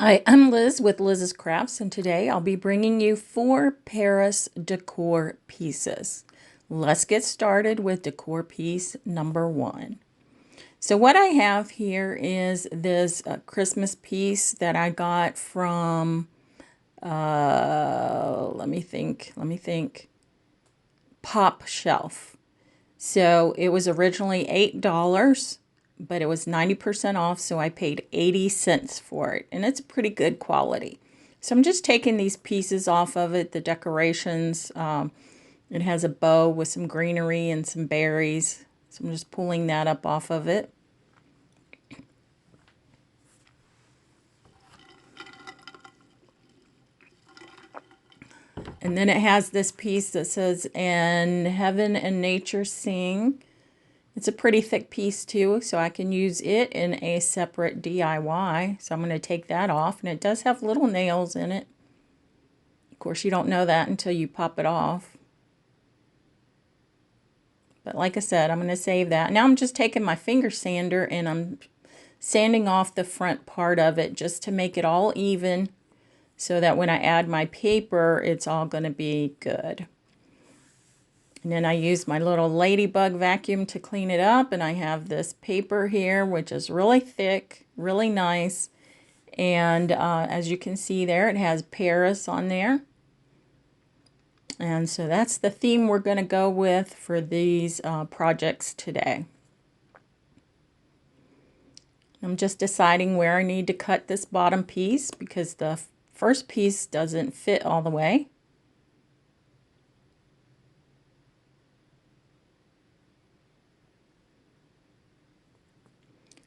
Hi, I'm Liz with Liz's Crafts, and today I'll be bringing you 4 Paris decor pieces. Let's get started with decor piece number 1. So what I have here is this Christmas piece that I got from, let me think, Pop Shelf. So it was originally $8, but it was 90% off, so I paid 80 cents for it, and it's pretty good quality. So I'm just taking these pieces off of it, the decorations. It has a bow with some greenery and some berries, so I'm just pulling that up off of it. And then it has this piece that says, "And heaven and nature sing." It's a pretty thick piece too, so I can use it in a separate DIY. So I'm going to take that off, and it does have little nails in it. Of course, you don't know that until you pop it off. But like I said, I'm going to save that. Now I'm just taking my finger sander and I'm sanding off the front part of it just to make it all even so that when I add my paper, it's all going to be good. And then I use my little Ladybug vacuum to clean it up. And I have this paper here, which is really thick, really nice. And as you can see there, it has Paris on there. And so that's the theme we're going to go with for these projects today. I'm just deciding where I need to cut this bottom piece because the first piece doesn't fit all the way.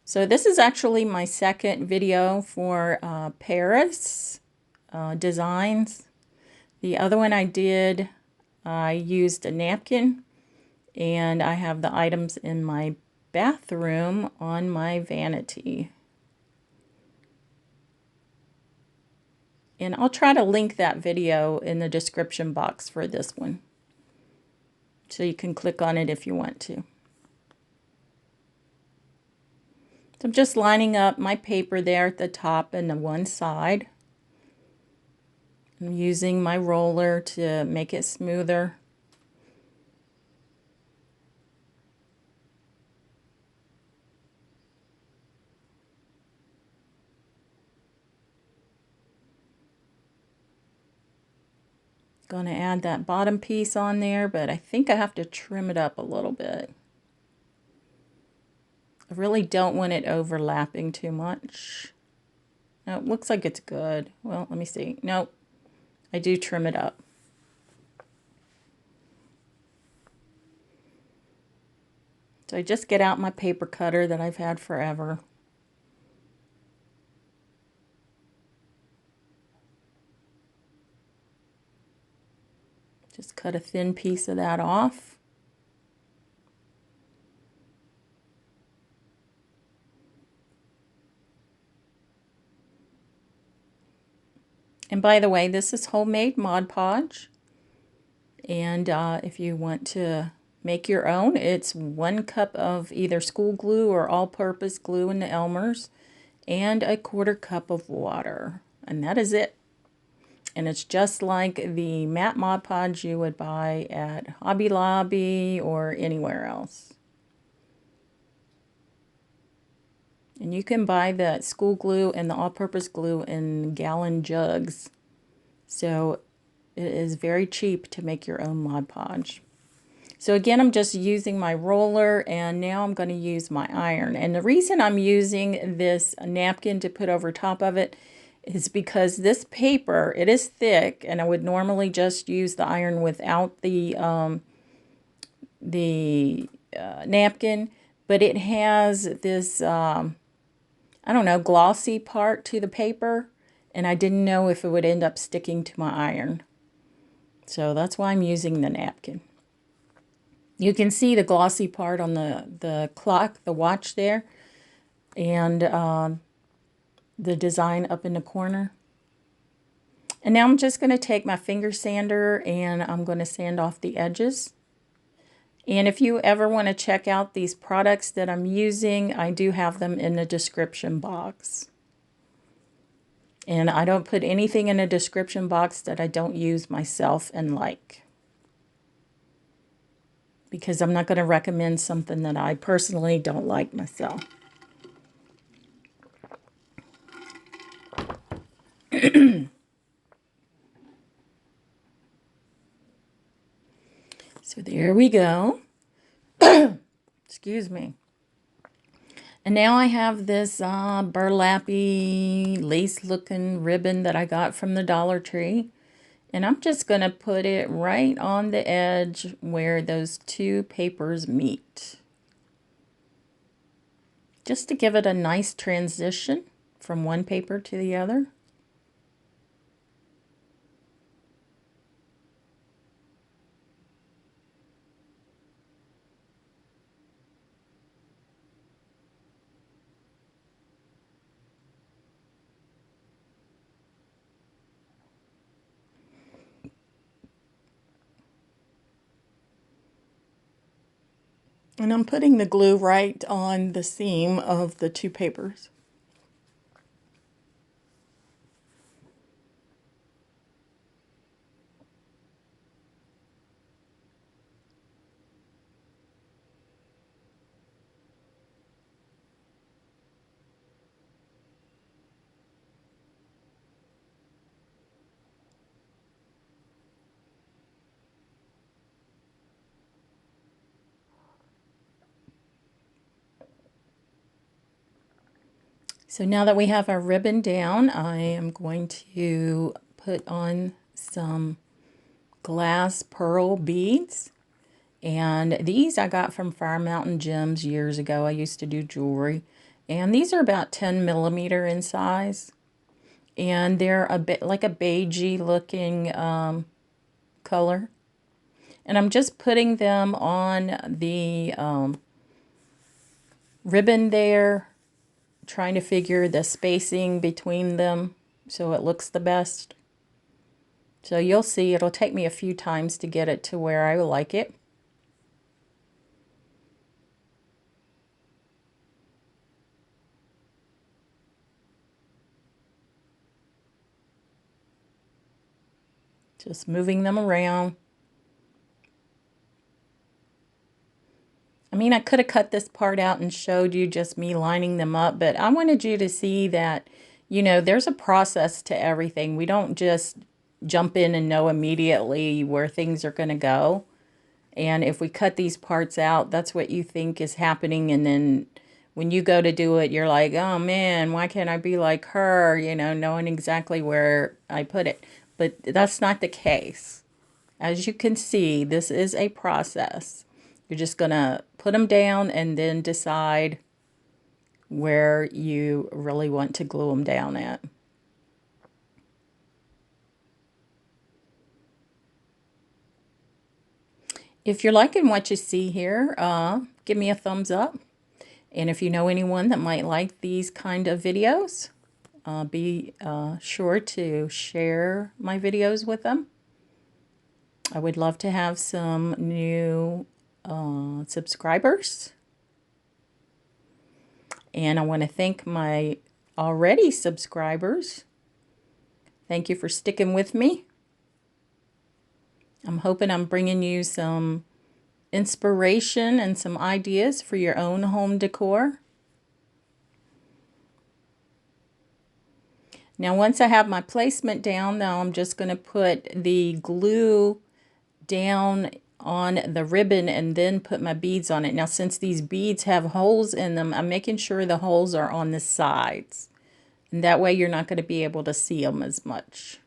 So this is actually my second video for Paris designs. The other one I did, I used a napkin, and I have the items in my bathroom on my vanity. And I'll try to link that video in the description box for this one, so you can click on it if you want to. So I'm just lining up my paper there at the top and the one side. I'm using my roller to make it smoother. Going to add that bottom piece on there, but I think I have to trim it up a little bit. I really don't want it overlapping too much. No, it looks like it's good. Well, let me see. Nope, I do trim it up. So I just get out my paper cutter that I've had forever. Just cut a thin piece of that off. And by the way, this is homemade Mod Podge. And if you want to make your own, it's 1 cup of either school glue or all-purpose glue in the Elmer's and a 1/4 cup of water. And that is it. And it's just like the matte Mod Podge you would buy at Hobby Lobby or anywhere else. And you can buy the school glue and the all-purpose glue in gallon jugs. So it is very cheap to make your own Mod Podge. So again, I'm just using my roller, and now I'm going to use my iron. And the reason I'm using this napkin to put over top of it is because this paper, it is thick, and I would normally just use the iron without the napkin, but it has this, I don't know, glossy part to the paper, and I didn't know if it would end up sticking to my iron. So that's why I'm using the napkin. You can see the glossy part on the clock, the watch there, and the design up in the corner. And now I'm just going to take my finger sander and I'm going to sand off the edges. And if you ever want to check out these products that I'm using, I do have them in the description box. And I don't put anything in a description box that I don't use myself and like. Because I'm not going to recommend something that I personally don't like myself. So there we go. Excuse me. And now I have this burlappy lace-looking ribbon that I got from the Dollar Tree. And I'm just going to put it right on the edge where those two papers meet. Just to give it a nice transition from one paper to the other. And I'm putting the glue right on the seam of the two papers. So now that we have our ribbon down, I am going to put on some glass pearl beads. And these I got from Fire Mountain Gems years ago. I used to do jewelry. And these are about 10 millimeter in size. And they're a bit like a beigey looking color. And I'm just putting them on the ribbon there, trying to figure the spacing between them so it looks the best. So you'll see it'll take me a few times to get it to where I like it. Just moving them around. I mean, I could have cut this part out and showed you just me lining them up, but I wanted you to see that, you know, there's a process to everything. We don't just jump in and know immediately where things are going to go. And if we cut these parts out, that's what you think is happening. And then when you go to do it, you're like, oh man, why can't I be like her? You know, knowing exactly where I put it. But that's not the case. As you can see, this is a process. You're just going to put them down and then decide where you really want to glue them down at. If you're liking what you see here, give me a thumbs up. And if you know anyone that might like these kind of videos, be sure to share my videos with them. I would love to have some new subscribers. And I want to thank my already subscribers. Thank you for sticking with me. I'm hoping I'm bringing you some inspiration and some ideas for your own home decor. Now, once I have my placement down, now I'm just going to put the glue down on the ribbon and then put my beads on it. Now, since these beads have holes in them, I'm making sure the holes are on the sides. And that way you're not going to be able to see them as much.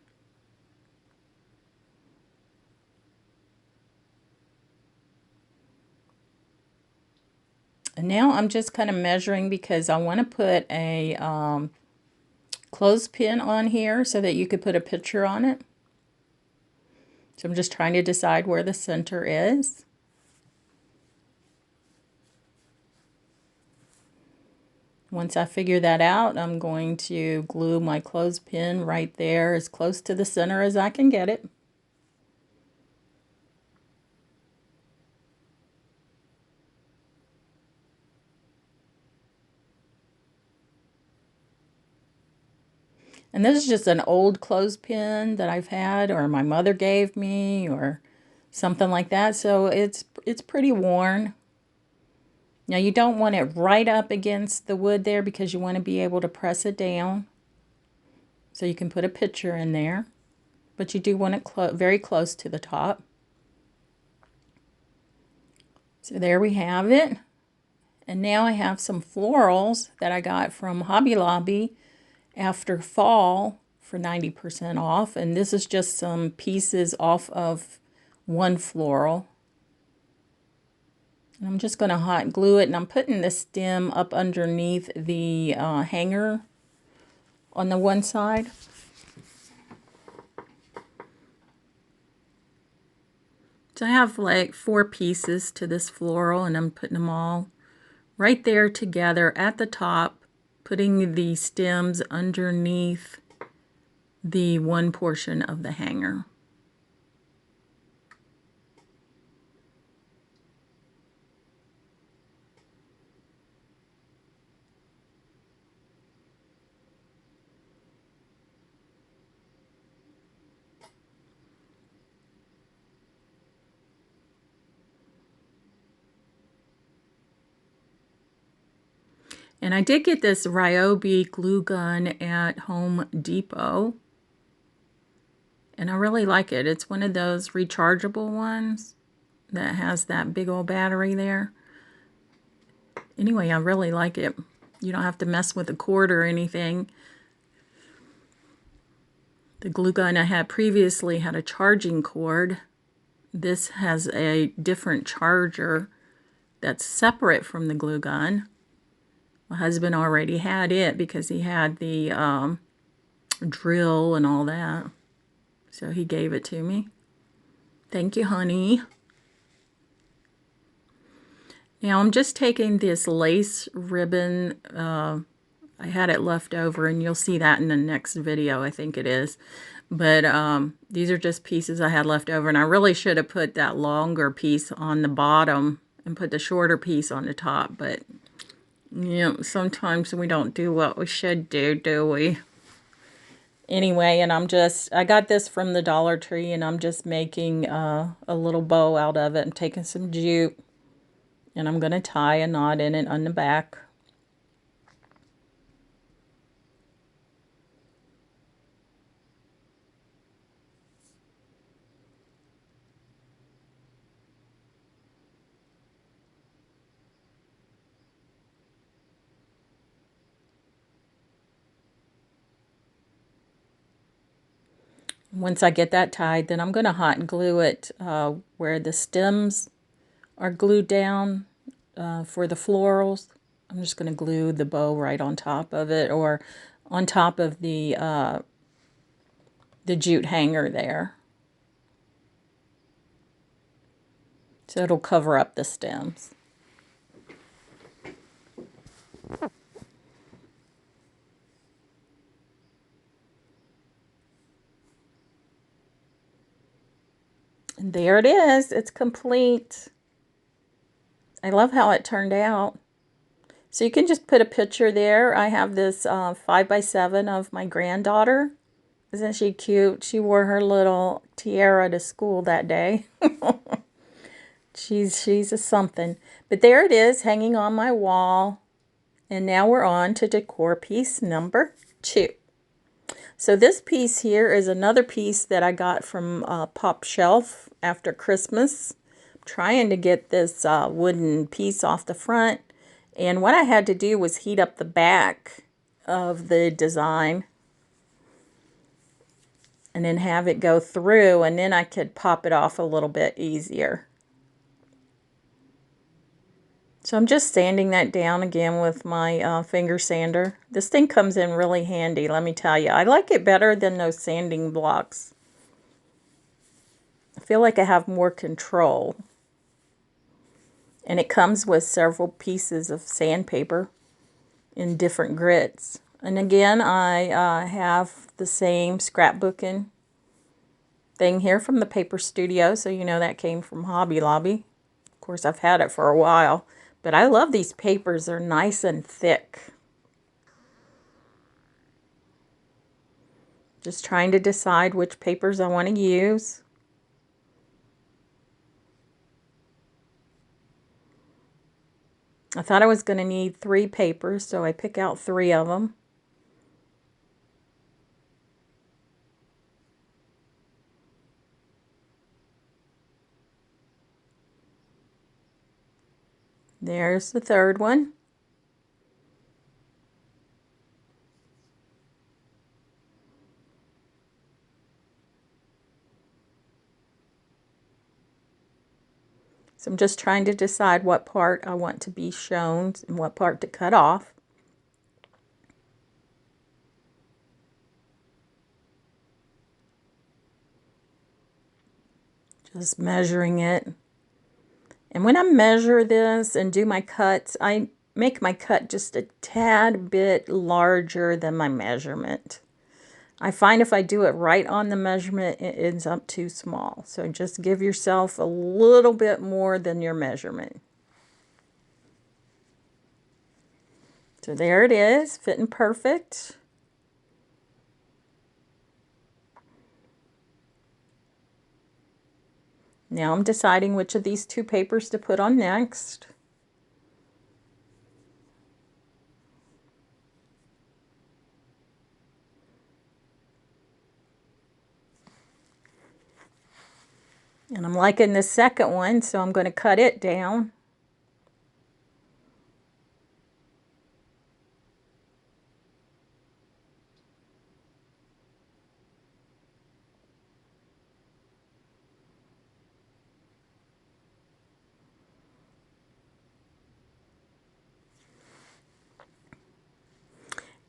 And now I'm just kind of measuring because I want to put a clothespin on here so that you could put a picture on it. So I'm just trying to decide where the center is. Once I figure that out, I'm going to glue my clothespin right there as close to the center as I can get it. And this is just an old clothespin that I've had, or my mother gave me, or something like that. So it's pretty worn. Now you don't want it right up against the wood there because you want to be able to press it down. So you can put a picture in there. But you do want it very close to the top. So there we have it. And now I have some florals that I got from Hobby Lobby after fall for 90% off. And this is just some pieces off of one floral. And I'm just going to hot glue it, and I'm putting the stem up underneath the hanger on the one side. So I have like 4 pieces to this floral, and I'm putting them all right there together at the top, putting the stems underneath the one portion of the hanger. And I did get this Ryobi glue gun at Home Depot. And I really like it. It's one of those rechargeable ones that has that big old battery there. Anyway, I really like it. You don't have to mess with the cord or anything. The glue gun I had previously had a charging cord. This has a different charger that's separate from the glue gun. My husband already had it because he had the drill and all that. So he gave it to me. Thank you, honey. Now I'm just taking this lace ribbon. I had it left over, and you'll see that in the next video, I think it is. But these are just pieces I had left over, and I really should have put that longer piece on the bottom and put the shorter piece on the top. But you know, sometimes we don't do what we should do we? Anyway, and I got this from the Dollar Tree, and I'm just making a little bow out of it. I'm taking some jute, and I'm going to tie a knot in it on the back. Once I get that tied, then I'm going to hot glue it where the stems are glued down for the florals. I'm just going to glue the bow right on top of it, or on top of the jute hanger there. So it'll cover up the stems. And there it is. It's complete. I love how it turned out. So you can just put a picture there. I have this 5x7 of my granddaughter. Isn't she cute? She wore her little tiara to school that day. She's a something. But there it is, hanging on my wall. And now we're on to decor piece number 2. So this piece here is another piece that I got from Pop Shelf after Christmas. I'm trying to get this wooden piece off the front. And what I had to do was heat up the back of the design and then have it go through, and then I could pop it off a little bit easier. So I'm just sanding that down again with my finger sander. This thing comes in really handy, let me tell you. I like it better than those sanding blocks. I feel like I have more control. And it comes with several pieces of sandpaper in different grits. And again, I have the same scrapbooking thing here from the Paper Studio, so you know that came from Hobby Lobby. Of course, I've had it for a while. But I love these papers. They're nice and thick. Just trying to decide which papers I want to use. I thought I was going to need 3 papers, so I pick out 3 of them. There's the third one. So I'm just trying to decide what part I want to be shown and what part to cut off. Just measuring it. And when I measure this and do my cuts, I make my cut just a tad bit larger than my measurement. I find if I do it right on the measurement, it ends up too small. So just give yourself a little bit more than your measurement. So there it is, fitting perfect. Now I'm deciding which of these 2 papers to put on next. And I'm liking this second one, so I'm going to cut it down.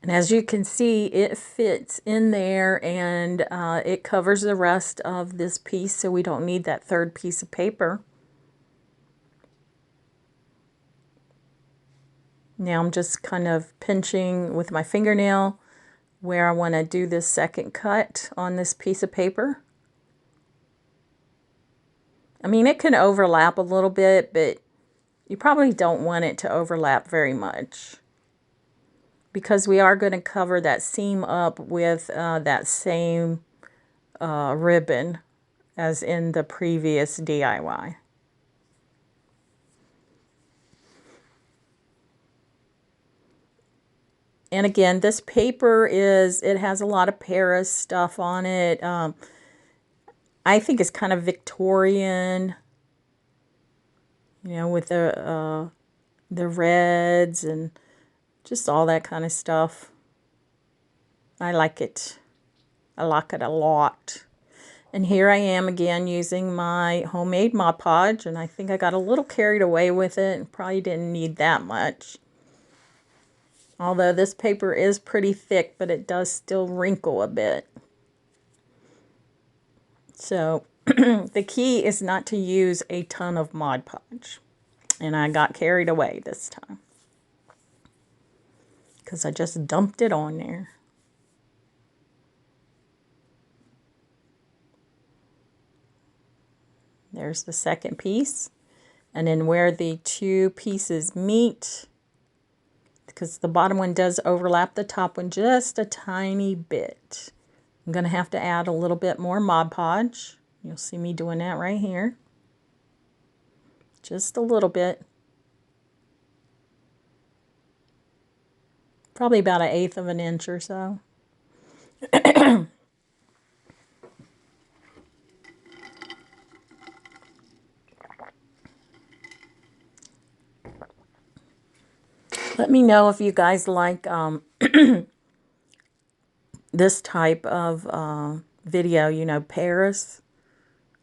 And as you can see, it fits in there, and it covers the rest of this piece, so we don't need that 3rd piece of paper. Now I'm just kind of pinching with my fingernail where I want to do this second cut on this piece of paper. I mean, it can overlap a little bit, but you probably don't want it to overlap very much, because we are going to cover that seam up with that same ribbon as in the previous DIY. And again, this paper it has a lot of Paris stuff on it. I think it's kind of Victorian, you know, with the reds and just all that kind of stuff. I like it. I like it a lot. And here I am again using my homemade Mod Podge, and I think I got a little carried away with it and probably didn't need that much. Although this paper is pretty thick, but it does still wrinkle a bit. So the key is not to use a ton of Mod Podge. And I got carried away this time, because I just dumped it on there. There's the second piece. And then where the 2 pieces meet, because the bottom one does overlap the top one just a tiny bit, I'm going to have to add a little bit more Mod Podge. You'll see me doing that right here. Just a little bit. Probably about 1/8 of an inch or so. Let me know if you guys like this type of video, you know, Paris.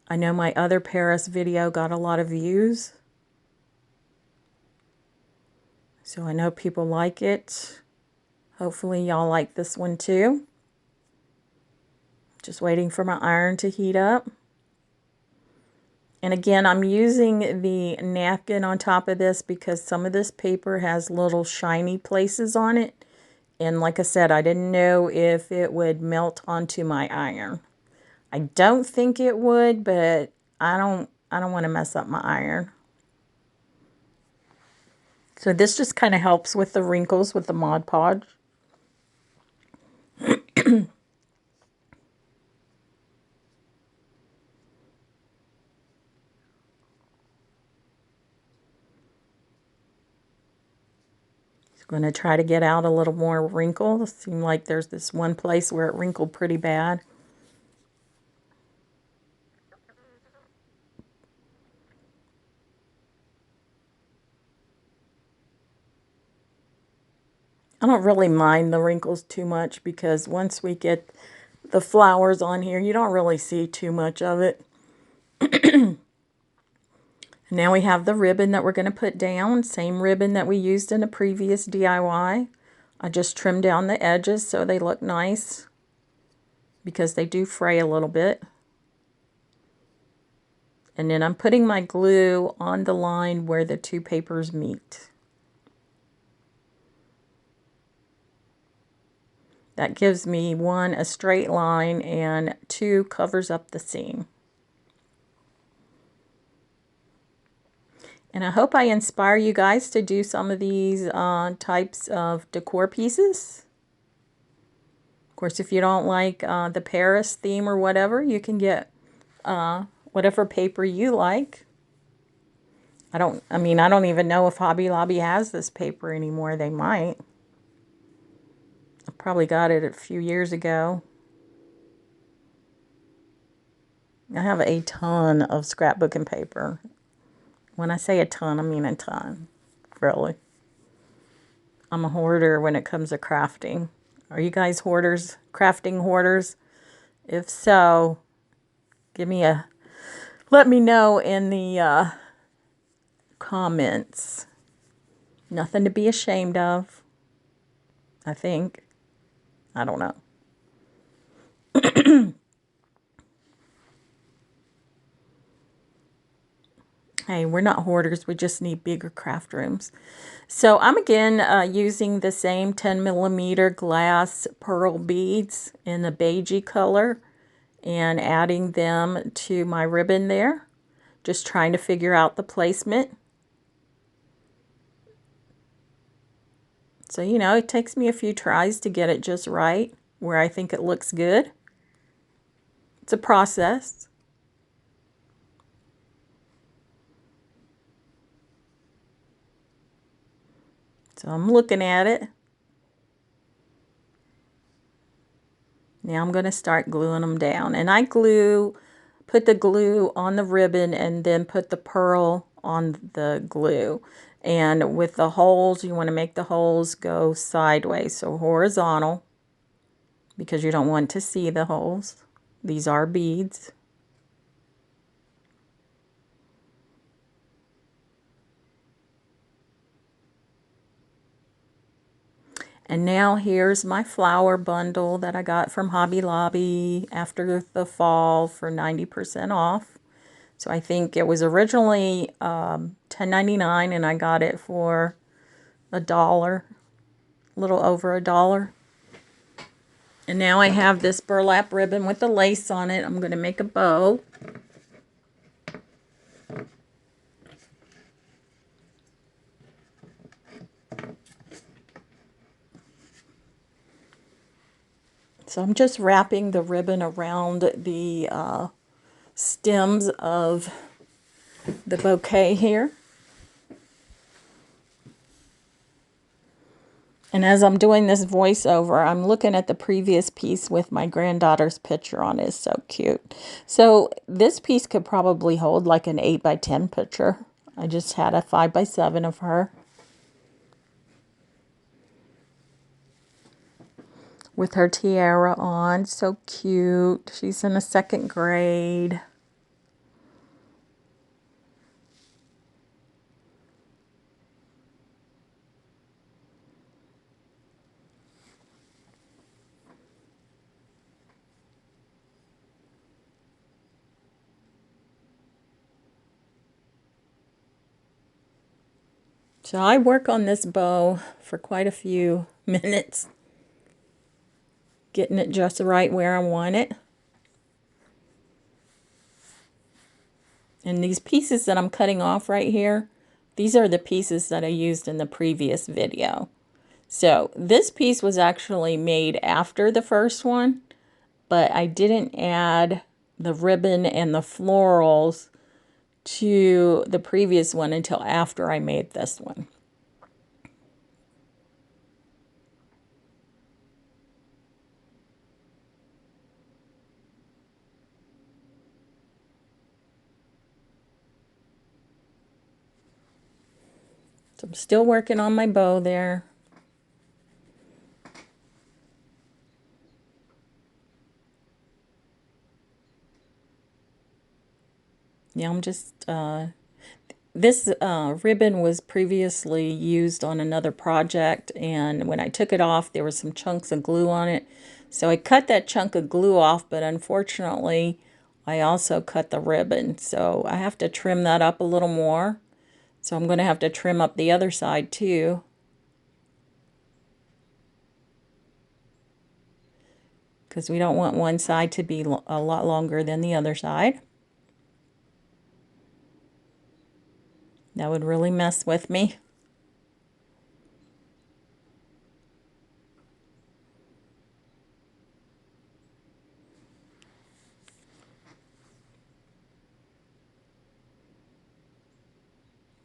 I know my other Paris video got a lot of views, so I know people like it. Hopefully y'all like this one too. Just waiting for my iron to heat up. And again, I'm using the napkin on top of this because some of this paper has little shiny places on it. And like I said, I didn't know if it would melt onto my iron. I don't think it would, but I don't want to mess up my iron. So this just kind of helps with the wrinkles with the Mod Podge. Going to try to get out a little more wrinkle. It seemed like there's this one place where it wrinkled pretty bad. I don't really mind the wrinkles too much because once we get the flowers on here, you don't really see too much of it. Now we have the ribbon that we're going to put down, same ribbon that we used in the previous DIY. I just trimmed down the edges so they look nice because they do fray a little bit. And then I'm putting my glue on the line where the two papers meet. That gives me 1, a straight line, and 2, covers up the seam. And I hope I inspire you guys to do some of these types of decor pieces. Of course, if you don't like the Paris theme or whatever, you can get whatever paper you like. I don't even know if Hobby Lobby has this paper anymore. They might. I probably got it a few years ago. I have a ton of scrapbooking paper. When I say a ton, I mean a ton. Really. I'm a hoarder when it comes to crafting. Are you guys hoarders? Crafting hoarders? If so, let me know in the comments. Nothing to be ashamed of, I think. I don't know. Hey, we're not hoarders. We just need bigger craft rooms. So I'm again using the same 10mm glass pearl beads in the beigey color and adding them to my ribbon there. Just trying to figure out the placement. So, you know, it takes me a few tries to get it just right where I think it looks good. It's a process. So I'm looking at it. Now I'm going to start gluing them down. And I put the glue on the ribbon and then put the pearl on the glue. And with the holes, you want to make the holes go sideways, so horizontal, because you don't want to see the holes. These are beads. And now here's my flower bundle that I got from Hobby Lobby after the fall for 90% off. So I think it was originally $10.99 and I got it for $1, a little over $1. And now I have this burlap ribbon with the lace on it. I'm going to make a bow. So I'm just wrapping the ribbon around the stems of the bouquet here. And as I'm doing this voiceover, I'm looking at the previous piece with my granddaughter's picture on it. It's so cute. So this piece could probably hold like an 8x10 picture. I just had a 5x7 of her. With her tiara on. So cute. She's in the 2nd grade. So I work on this bow for quite a few minutes, getting it just right where I want it. And these pieces that I'm cutting off right here, these are the pieces that I used in the previous video. So this piece was actually made after the first one, but I didn't add the ribbon and the florals to the previous one until after I made this one. So I'm still working on my bow there. Yeah, I'm just, this ribbon was previously used on another project, and when I took it off, there were some chunks of glue on it. So I cut that chunk of glue off, but unfortunately, I also cut the ribbon. So I have to trim that up a little more. So I'm going to have to trim up the other side too. Because we don't want one side to be a lot longer than the other side. That would really mess with me.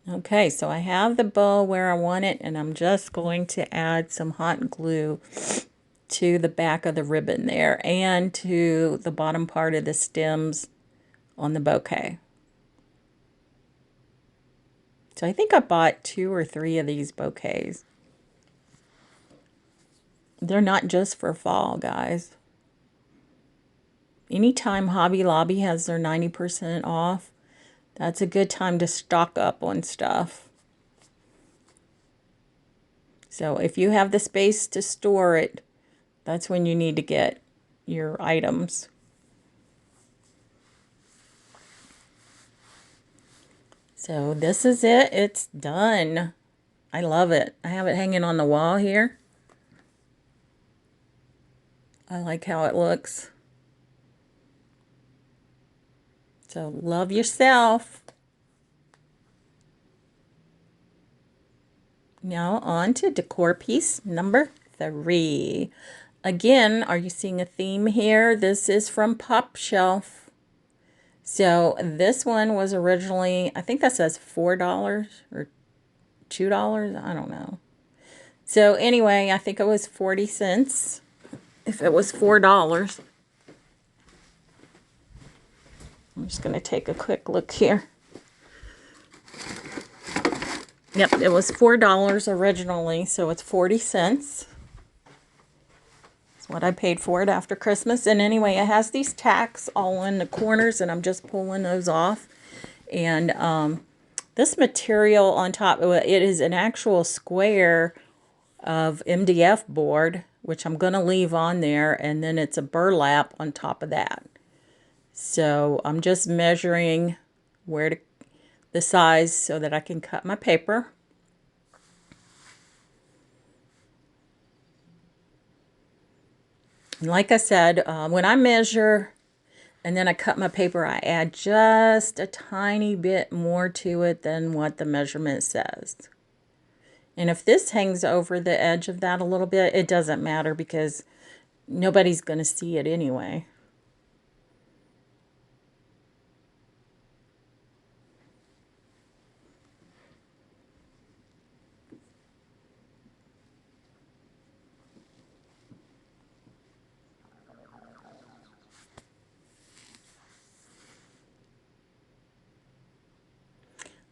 Okay, so I have the bow where I want it, and I'm just going to add some hot glue to the back of the ribbon there and to the bottom part of the stems on the bouquet. So I think I bought 2 or 3 of these bouquets. They're not just for fall, guys. Anytime Hobby Lobby has their 90% off, that's a good time to stock up on stuff. So if you have the space to store it, that's when you need to get your items. So this is it. It's done. I love it. I have it hanging on the wall here. I like how it looks. So love yourself. Now on to decor piece number 3. Again, are you seeing a theme here? This is from Pop Shelf. So this one was originally, I think that says $4 or $2. I don't know. So anyway, I think it was 40 cents if it was $4. I'm just going to take a quick look here. Yep, it was $4 originally, so it's 40 cents. That's what I paid for it after Christmas. And anyway, it has these tacks all in the corners, and I'm just pulling those off. And this material on top, it is an actual square of MDF board, which I'm going to leave on there, and then it's a burlap on top of that. So I'm just measuring the size so that I can cut my paper. And like I said, when I measure and then I cut my paper, I add just a tiny bit more to it than what the measurement says. And if this hangs over the edge of that a little bit, it doesn't matter because nobody's going to see it anyway.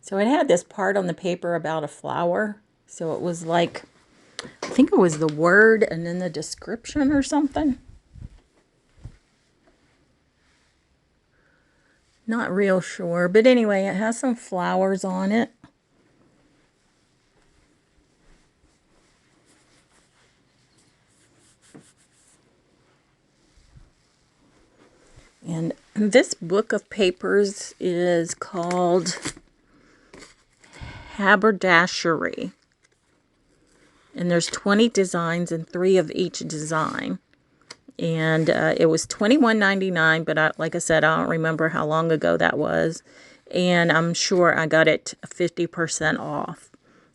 So it had this part on the paper about a flower. So it was like, I think it was the word and then the description or something. Not real sure, but anyway, it has some flowers on it. And this book of papers is called Haberdashery. And there's 20 designs and 3 of each design. And it was $21.99, but like I said, I don't remember how long ago that was. And I'm sure I got it 50% off.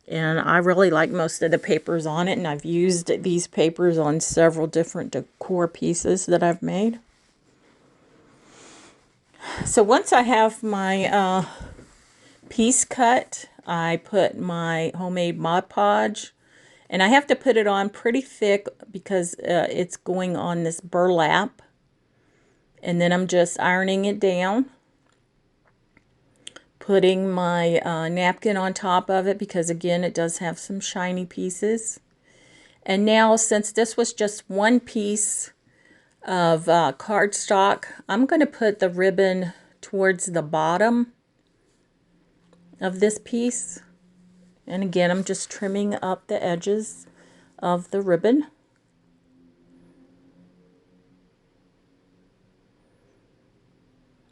And I really like most of the papers on it, and I've used these papers on several different decor pieces that I've made. So once I have my piece cut, I put my homemade Mod Podge, and I have to put it on pretty thick because it's going on this burlap. And then I'm just ironing it down, putting my napkin on top of it because, again, it does have some shiny pieces. And now, since this was just one piece of cardstock, I'm going to put the ribbon towards the bottom of this piece. And again, I'm just trimming up the edges of the ribbon.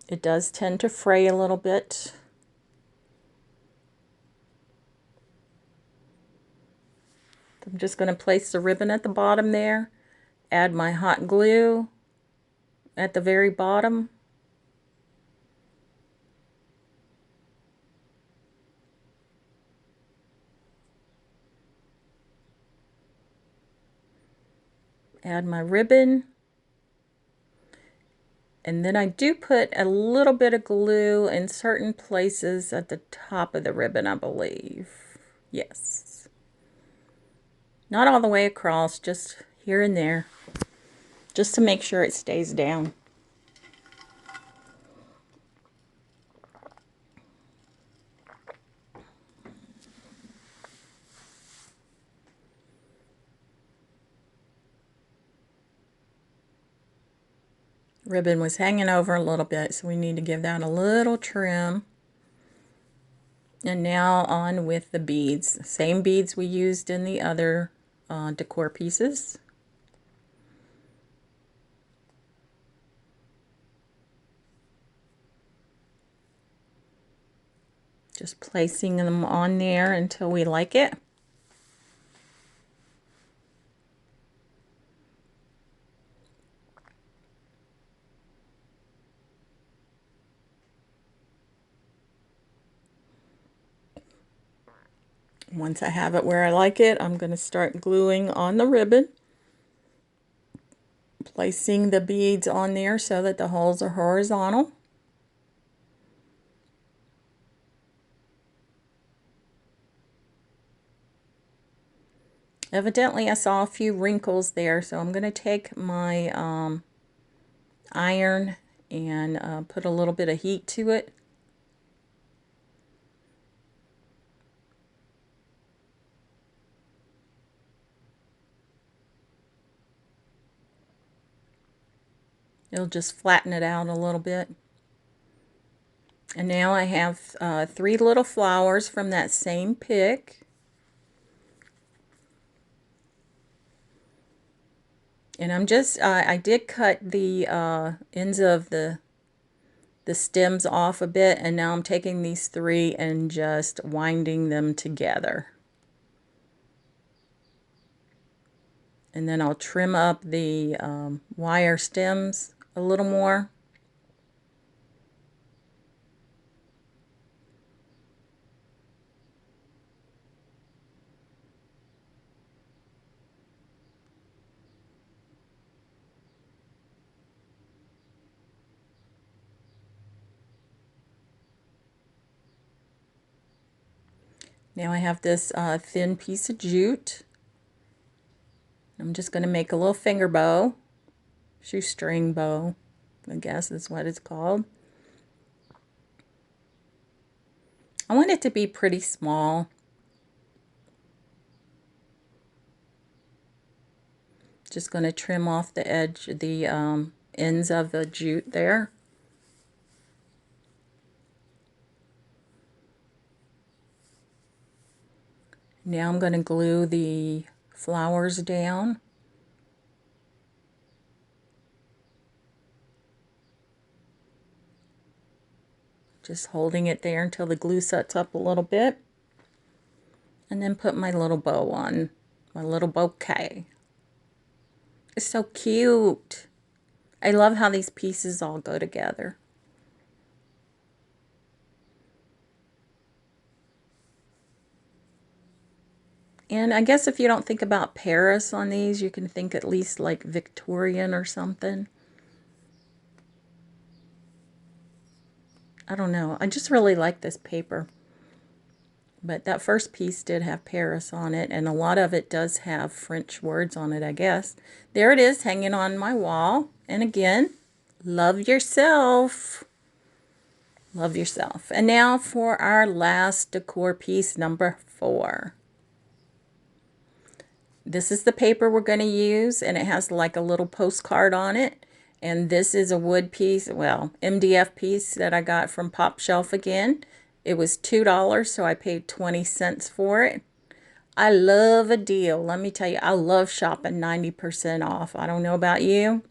It does tend to fray a little bit. I'm just going to place the ribbon at the bottom there, add my hot glue at the very bottom. Add my ribbon. And then I do put a little bit of glue in certain places at the top of the ribbon, I believe. Yes. Not all the way across, just here and there, just to make sure it stays down. Ribbon was hanging over a little bit, so we need to give that a little trim. And now on with the beads. Same beads we used in the other decor pieces. Just placing them on there until we like it. Once I have it where I like it, I'm going to start gluing on the ribbon, placing the beads on there so that the holes are horizontal. Evidently, I saw a few wrinkles there, so I'm going to take my iron and put a little bit of heat to it. It'll just flatten it out a little bit. And now I have 3 little flowers from that same pick. And I'm just, I did cut the ends of the stems off a bit, and now I'm taking these 3 and just winding them together. And then I'll trim up the wire stems a little more. Now I have this thin piece of jute. I'm just going to make a little finger bow, shoestring bow, I guess is what it's called. I want it to be pretty small. Just going to trim off the edge, the ends of the jute there. Now I'm going to glue the flowers down. Just holding it there until the glue sets up a little bit. And then put my little bow on, my little bouquet. It's so cute. I love how these pieces all go together. And I guess if you don't think about Paris on these, you can think at least like Victorian or something. I don't know. I just really like this paper. But that first piece did have Paris on it, and a lot of it does have French words on it, I guess. There it is, hanging on my wall. And again, love yourself. Love yourself. And now for our last decor piece, number 4. This is the paper we're going to use, and it has like a little postcard on it. And this is a wood piece, well, MDF piece that I got from Pop Shelf again. It was $2, so I paid 20 cents for it. I love a deal. Let me tell you, I love shopping 90% off. I don't know about you,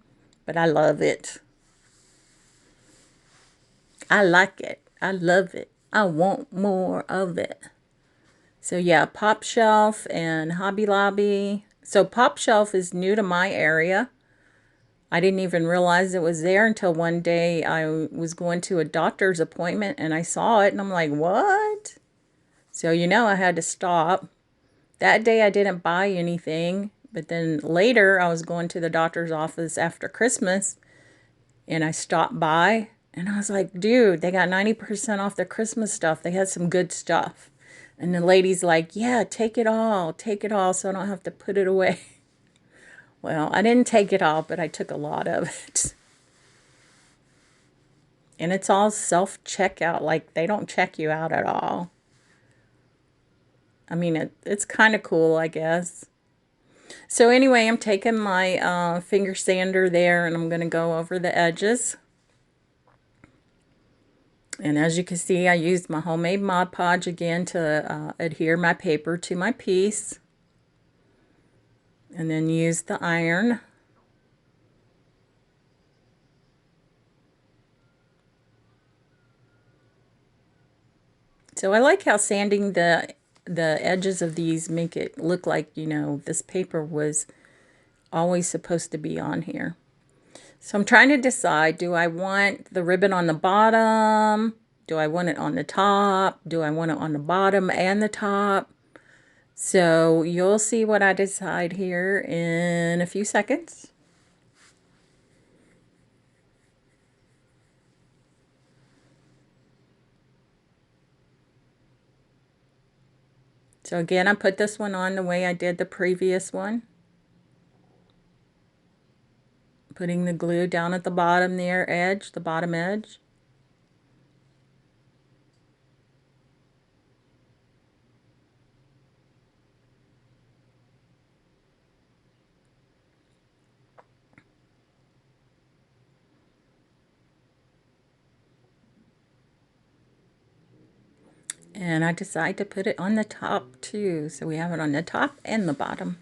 but I love it. I like it. I love it. I want more of it. So yeah, Pop Shelf and Hobby Lobby. So Pop Shelf is new to my area. I didn't even realize it was there until one day I was going to a doctor's appointment and I saw it and I'm like, what? So you know I had to stop. That day I didn't buy anything, but then later I was going to the doctor's office after Christmas and I stopped by and I was like, dude, they got 90% off their Christmas stuff. They had some good stuff. And the lady's like, yeah, take it all so I don't have to put it away. Well, I didn't take it all, but I took a lot of it. And it's all self-checkout, like they don't check you out at all. I mean, it's kind of cool, I guess. So anyway, I'm taking my finger sander there and I'm going to go over the edges. And as you can see, I used my homemade Mod Podge again to adhere my paper to my piece. And then use the iron. So I like how sanding the edges of these make it look like, you know, this paper was always supposed to be on here. So I'm trying to decide, do I want the ribbon on the bottom? Do I want it on the top? Do I want it on the bottom and the top? So you'll see what I decide here in a few seconds. So again, I put this one on the way I did the previous one. Putting the glue down at the bottom there edge, the bottom edge. And I decide to put it on the top too. So we have it on the top and the bottom.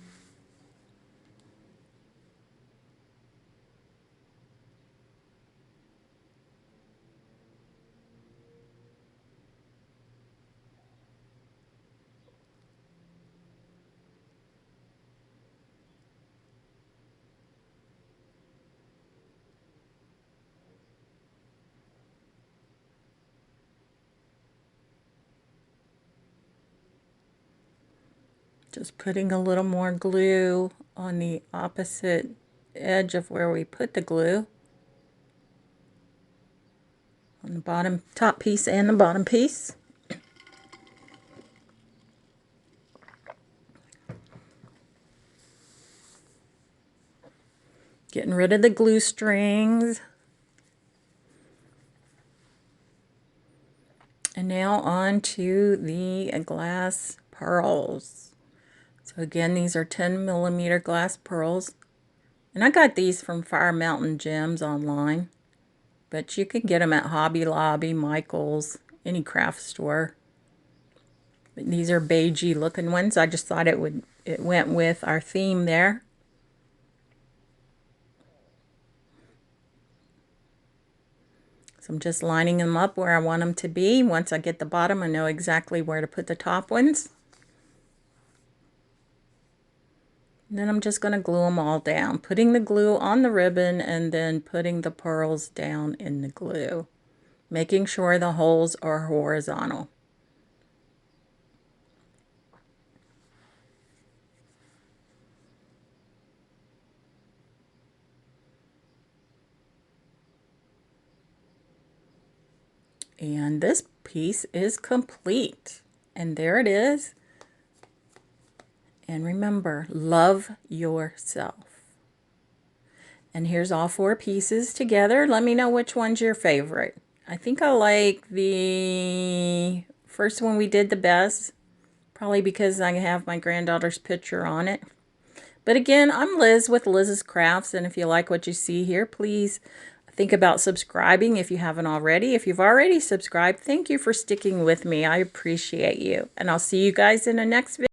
Just putting a little more glue on the opposite edge of where we put the glue. On the bottom, top piece and the bottom piece. Getting rid of the glue strings. And now on to the glass pearls. So again, these are 10mm glass pearls. And I got these from Fire Mountain Gems online. But you could get them at Hobby Lobby, Michael's, any craft store. But these are beigey looking ones. I just thought it went with our theme there. So I'm just lining them up where I want them to be. Once I get the bottom, I know exactly where to put the top ones. And then I'm just going to glue them all down, putting the glue on the ribbon and then putting the pearls down in the glue, making sure the holes are horizontal. And this piece is complete. And there it is. And remember, love yourself. And here's all 4 pieces together. Let me know which one's your favorite. I think I like the first one we did the best, probably because I have my granddaughter's picture on it. But again, I'm Liz with Liz's Crafts, and if you like what you see here, please think about subscribing if you haven't already. If you've already subscribed, thank you for sticking with me. I appreciate you. And I'll see you guys in the next video.